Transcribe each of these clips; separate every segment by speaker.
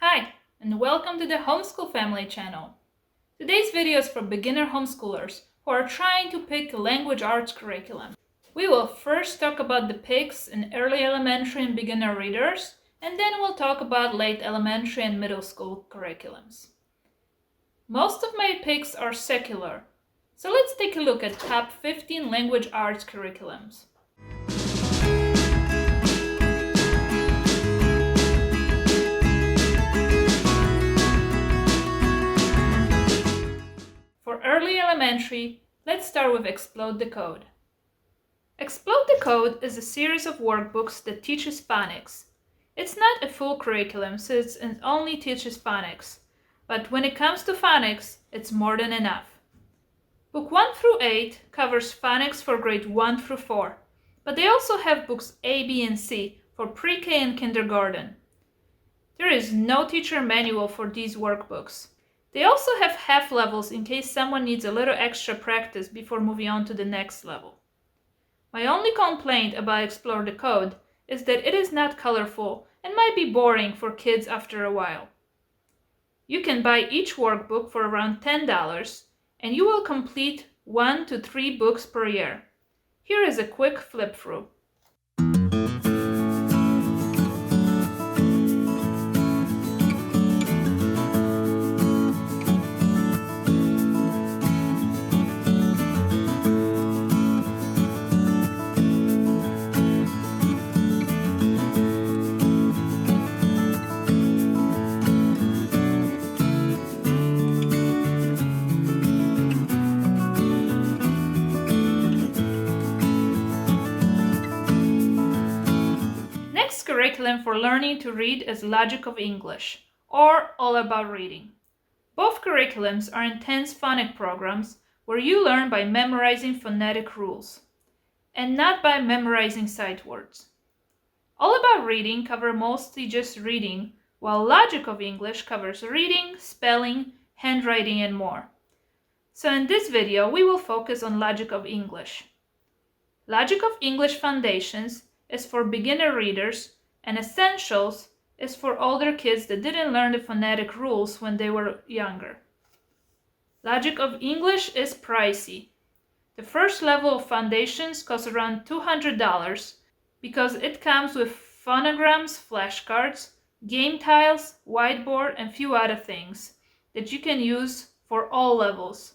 Speaker 1: Hi, and welcome to the Homeschool Family channel. Today's video is for beginner homeschoolers who are trying to pick a language arts curriculum. We will first talk about the picks in early elementary and beginner readers, and then we'll talk about late elementary and middle school curriculums. Most of my picks are secular, so let's take a look at top 15 language arts curriculums. For early elementary, let's start with Explode the Code. Explode the Code is a series of workbooks that teaches phonics. It's not a full curriculum since it only teaches phonics, but when it comes to phonics, it's more than enough. Book 1 through 8 covers phonics for grade 1 through 4, but they also have books A, B, and C for pre-K and kindergarten. There is no teacher manual for these workbooks. They also have half levels in case someone needs a little extra practice before moving on to the next level. My only complaint about Explore the Code is that it is not colorful and might be boring for kids after a while. You can buy each workbook for around $10 and you will complete 1 to 3 books per year. Here is a quick flip through. Curriculum for learning to read is Logic of English, or All About Reading. Both curriculums are intense phonic programs where you learn by memorizing phonetic rules, and not by memorizing sight words. All About Reading covers mostly just reading, while Logic of English covers reading, spelling, handwriting, and more. So in this video, we will focus on Logic of English. Logic of English Foundations is for beginner readers, and Essentials is for older kids that didn't learn the phonetic rules when they were younger. Logic of English is pricey. The first level of Foundations costs around $200 because it comes with phonograms, flashcards, game tiles, whiteboard, and few other things that you can use for all levels.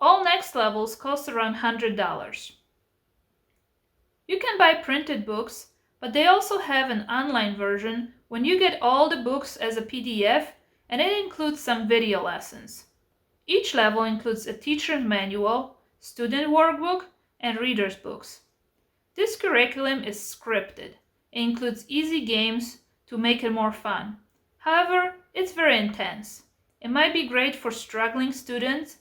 Speaker 1: All next levels cost around $100. You can buy printed books, but they also have an online version when you get all the books as a PDF, and it includes some video lessons. Each level includes a teacher's manual, student workbook, and reader's books. This curriculum is scripted. It includes easy games to make it more fun. However, it's very intense. It might be great for struggling students,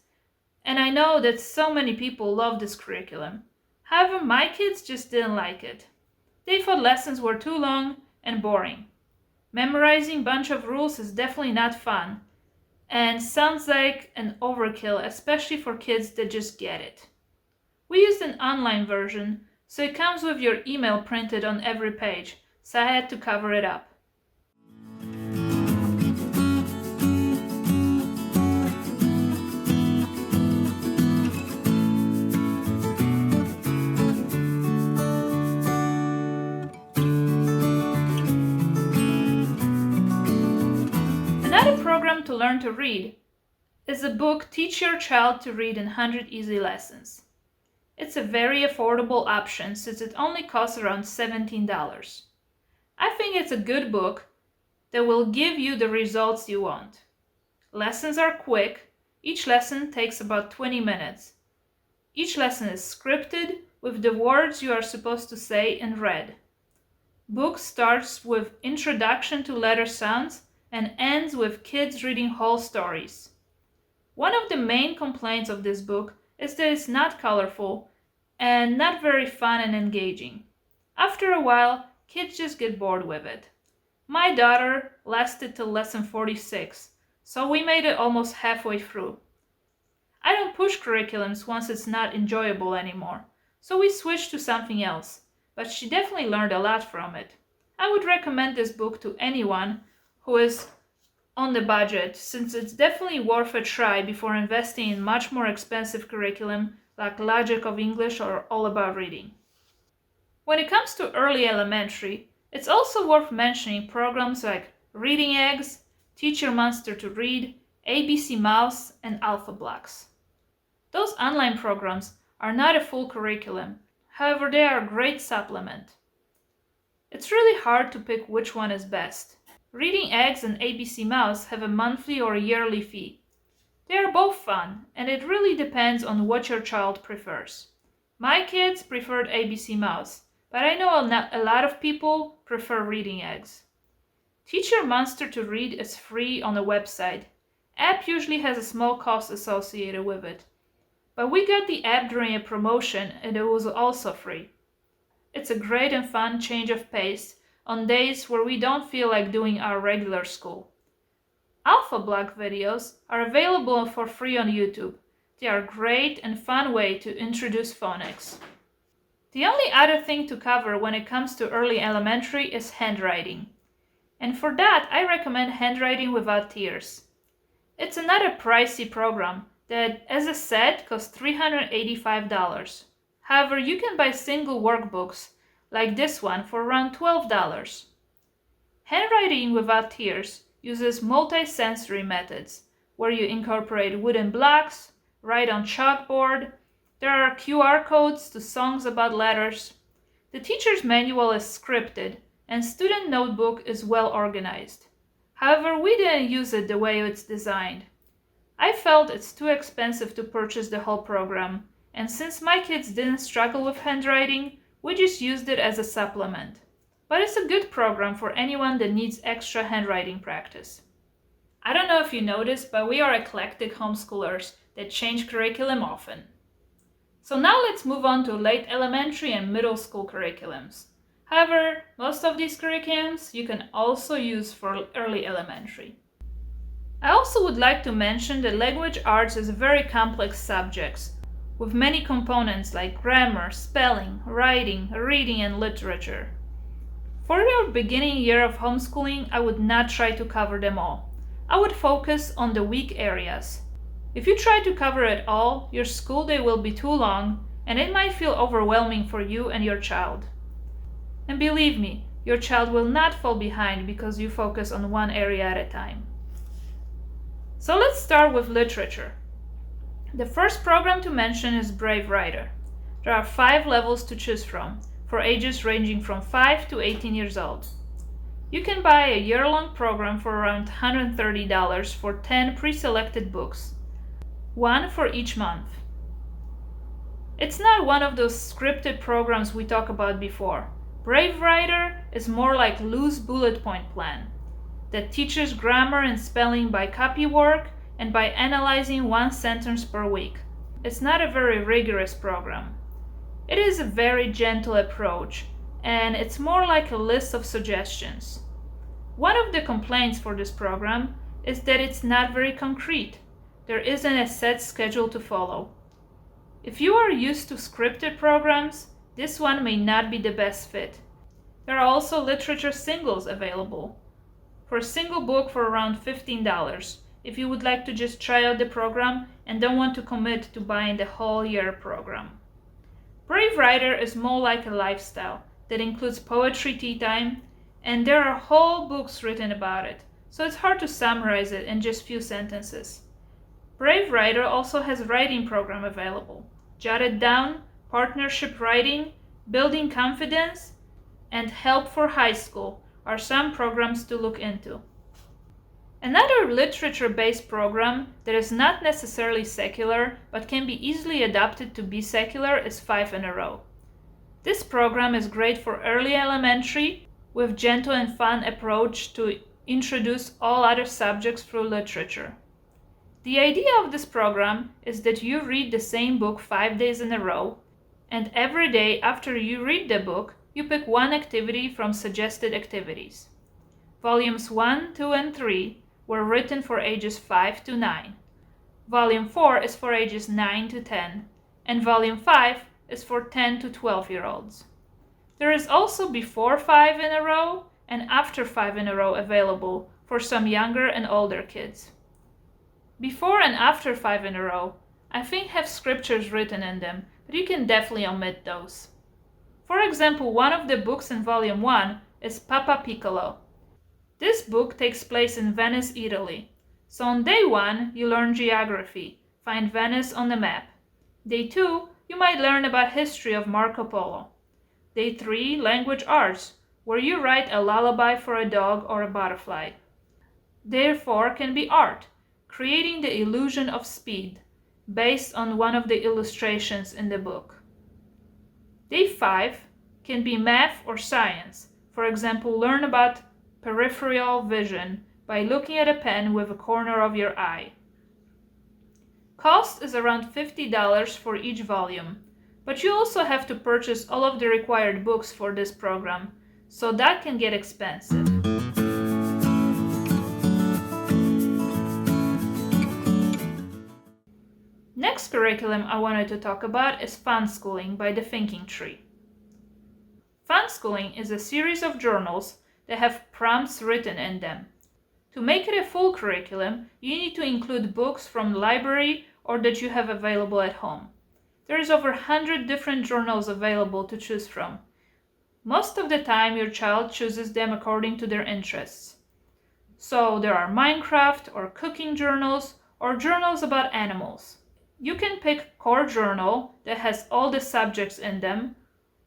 Speaker 1: and I know that so many people love this curriculum. However, my kids just didn't like it. They thought lessons were too long and boring. Memorizing a bunch of rules is definitely not fun and sounds like an overkill, especially for kids that just get it. We used an online version, so it comes with your email printed on every page, so I had to cover it up. Another program to learn to read is the book Teach Your Child to Read in 100 Easy Lessons. It's a very affordable option since it only costs around $17. I think it's a good book that will give you the results you want. Lessons are quick. Each lesson takes about 20 minutes. Each lesson is scripted with the words you are supposed to say in red. Book starts with introduction to letter sounds and ends with kids reading whole stories. One of the main complaints of this book is that it's not colorful and not very fun and engaging. After a while, kids just get bored with it. My daughter lasted till lesson 46, so we made it almost halfway through. I don't push curriculums once it's not enjoyable anymore, so we switched to something else, but she definitely learned a lot from it. I would recommend this book to anyone who is on the budget, since it's definitely worth a try before investing in much more expensive curriculum like Logic of English or All About Reading. When it comes to early elementary, it's also worth mentioning programs like Reading Eggs, Teach Your Monster to Read, ABC Mouse, and Alphablocks. Those online programs are not a full curriculum, however they are a great supplement. It's really hard to pick which one is best. Reading Eggs and ABC Mouse have a monthly or yearly fee. They are both fun, and it really depends on what your child prefers. My kids preferred ABC Mouse, but I know a lot of people prefer Reading Eggs. Teach Your Monster to Read is free on the website. App usually has a small cost associated with it, but we got the app during a promotion and it was also free. It's a great and fun change of pace on days where we don't feel like doing our regular school. Alphablock videos are available for free on YouTube. They are a great and fun way to introduce phonics. The only other thing to cover when it comes to early elementary is handwriting. And for that, I recommend Handwriting Without Tears. It's another pricey program that, as a set, costs $385. However, you can buy single workbooks like this one for around $12. Handwriting Without Tears uses multi-sensory methods, where you incorporate wooden blocks, write on chalkboard. There are QR codes to songs about letters. The teacher's manual is scripted, and student notebook is well organized. However, we didn't use it the way it's designed. I felt it's too expensive to purchase the whole program, and since my kids didn't struggle with handwriting, we just used it as a supplement. But it's a good program for anyone that needs extra handwriting practice. I don't know if you noticed, but we are eclectic homeschoolers that change curriculum often. So now let's move on to late elementary and middle school curriculums. However, most of these curriculums you can also use for early elementary. I also would like to mention that language arts is a very complex subject, with many components like grammar, spelling, writing, reading, and literature. For your beginning year of homeschooling, I would not try to cover them all. I would focus on the weak areas. If you try to cover it all, your school day will be too long, and it might feel overwhelming for you and your child. And believe me, your child will not fall behind because you focus on one area at a time. So let's start with literature. The first program to mention is Brave Writer. There are 5 levels to choose from, for ages ranging from 5 to 18 years old. You can buy a year-long program for around $130 for 10 pre-selected books, one for each month. It's not one of those scripted programs we talked about before. Brave Writer is more like loose bullet point plan that teaches grammar and spelling by copy work and by analyzing one sentence per week. It's not a very rigorous program. It is a very gentle approach, and it's more like a list of suggestions. One of the complaints for this program is that it's not very concrete. There isn't a set schedule to follow. If you are used to scripted programs, this one may not be the best fit. There are also literature singles available for a single book for around $15 if you would like to just try out the program and don't want to commit to buying the whole year program. Brave Writer is more like a lifestyle that includes poetry tea time, and there are whole books written about it, so it's hard to summarize it in just few sentences. Brave Writer also has a writing program available. Jot It Down, Partnership Writing, Building Confidence, and Help for High School are some programs to look into. Another literature-based program that is not necessarily secular but can be easily adapted to be secular is 5 in a Row. This program is great for early elementary with gentle and fun approach to introduce all other subjects through literature. The idea of this program is that you read the same book 5 days in a row, and every day after you read the book, you pick one activity from suggested activities. Volumes 1, 2, and 3 were written for ages 5 to 9. Volume 4 is for ages 9 to 10, and Volume 5 is for 10 to 12-year-olds. There is also Before 5 in a Row and After 5 in a Row available, for some younger and older kids. Before and after 5 in a row, I think have scriptures written in them, but you can definitely omit those. For example, one of the books in Volume 1 is Papa Piccolo. This book takes place in Venice, Italy. So on Day 1, you learn geography, find Venice on the map. Day 2, you might learn about history of Marco Polo. Day 3, language arts, where you write a lullaby for a dog or a butterfly. Day 4 can be art, creating the illusion of speed, based on one of the illustrations in the book. Day 5 can be math or science. For example, learn about peripheral vision by looking at a pen with a corner of your eye. Cost is around $50 for each volume, but you also have to purchase all of the required books for this program, so that can get expensive. Next curriculum I wanted to talk about is Fun Schooling by the Thinking Tree. Fun Schooling is a series of journals that have prompts written in them. To make it a full curriculum, you need to include books from the library or that you have available at home. There is over 100 different journals available to choose from. Most of the time, your child chooses them according to their interests. So there are Minecraft or cooking journals or journals about animals. You can pick a core journal that has all the subjects in them,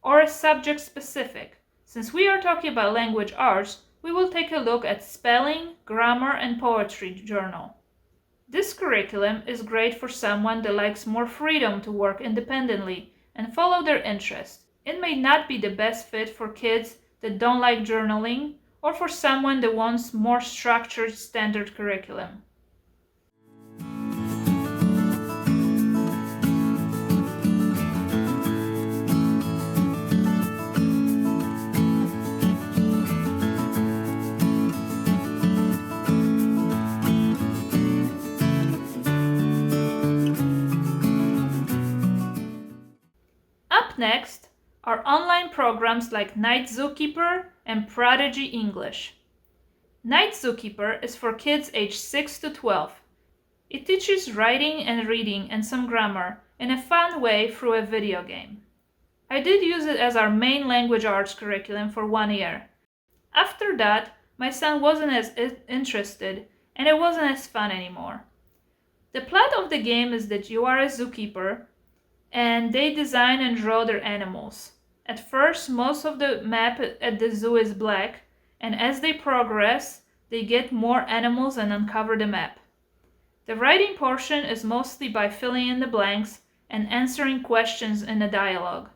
Speaker 1: or a subject specific. Since we are talking about language arts, we will take a look at spelling, grammar, and poetry journal. This curriculum is great for someone that likes more freedom to work independently and follow their interests. It may not be the best fit for kids that don't like journaling or for someone that wants more structured standard curriculum. Up next are online programs like Night Zookeeper and Prodigy English. Night Zookeeper is for kids aged 6 to 12. It teaches writing and reading and some grammar in a fun way through a video game. I did use it as our main language arts curriculum for 1 year. After that, my son wasn't as interested and it wasn't as fun anymore. The plot of the game is that you are a zookeeper and they design and draw their animals. At first, most of the map at the zoo is black, and as they progress, they get more animals and uncover the map. The writing portion is mostly by filling in the blanks and answering questions in a dialogue.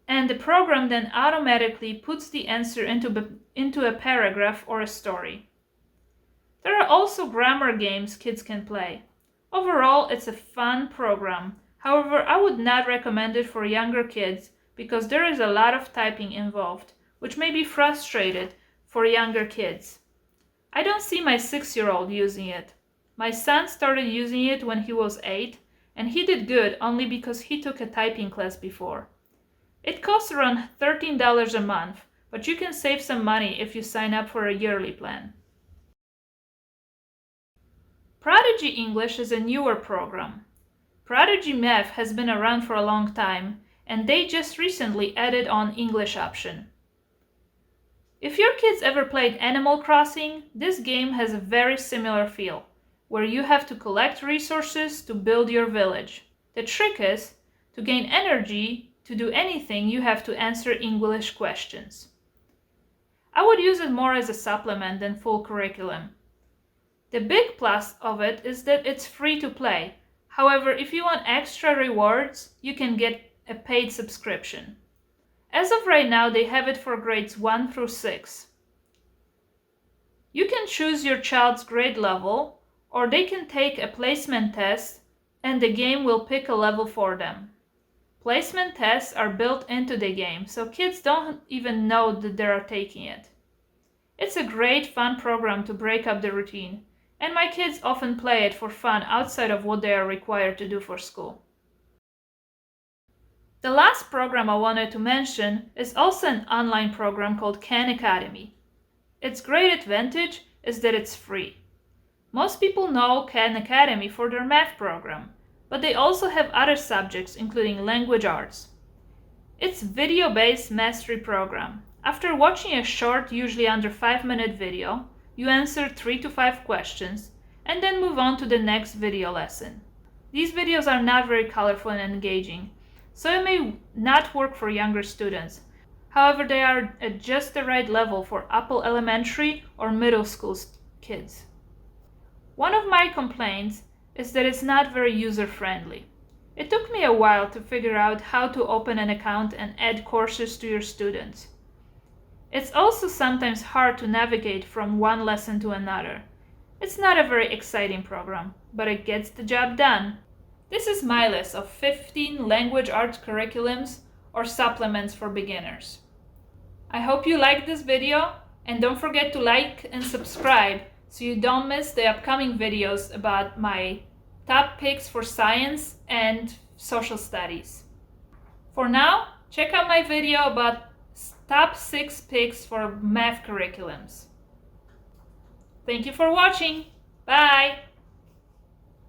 Speaker 1: And the program then automatically puts the answer into a paragraph or a story. There are also grammar games kids can play. Overall, it's a fun program. However, I would not recommend it for younger kids because there is a lot of typing involved, which may be frustrated for younger kids. I don't see my 6-year-old using it. My son started using it when he was 8, and he did good only because he took a typing class before. It costs around $13 a month, but you can save some money if you sign up for a yearly plan. Prodigy English is a newer program. Prodigy Math has been around for a long time, and they just recently added on English option. If your kids ever played Animal Crossing, this game has a very similar feel, where you have to collect resources to build your village. The trick is, to gain energy to do anything, you have to answer English questions. I would use it more as a supplement than full curriculum. The big plus of it is that it's free to play. However, if you want extra rewards, you can get a paid subscription. As of right now, they have it for grades 1 through 6. You can choose your child's grade level, or they can take a placement test and the game will pick a level for them. Placement tests are built into the game, so kids don't even know that they are taking it. It's a great fun program to break up the routine, and my kids often play it for fun outside of what they are required to do for school. The last program I wanted to mention is also an online program called Khan Academy. Its great advantage is that it's free. Most people know Khan Academy for their math program, but they also have other subjects including language arts. It's a video-based mastery program. After watching a short, usually under 5-minute video, you answer 3 to 5 questions and then move on to the next video lesson. These videos are not very colorful and engaging, so it may not work for younger students. However, they are at just the right level for upper elementary or middle school kids. One of my complaints is that it's not very user-friendly. It took me a while to figure out how to open an account and add courses to your students. It's also sometimes hard to navigate from one lesson to another. It's not a very exciting program, but it gets the job done. This is my list of 15 language arts curriculums or supplements for beginners. I hope you liked this video, and don't forget to like and subscribe so you don't miss the upcoming videos about my top picks for science and social studies. For now, check out my video about top 6 picks for math curriculums. Thank you for watching. Bye!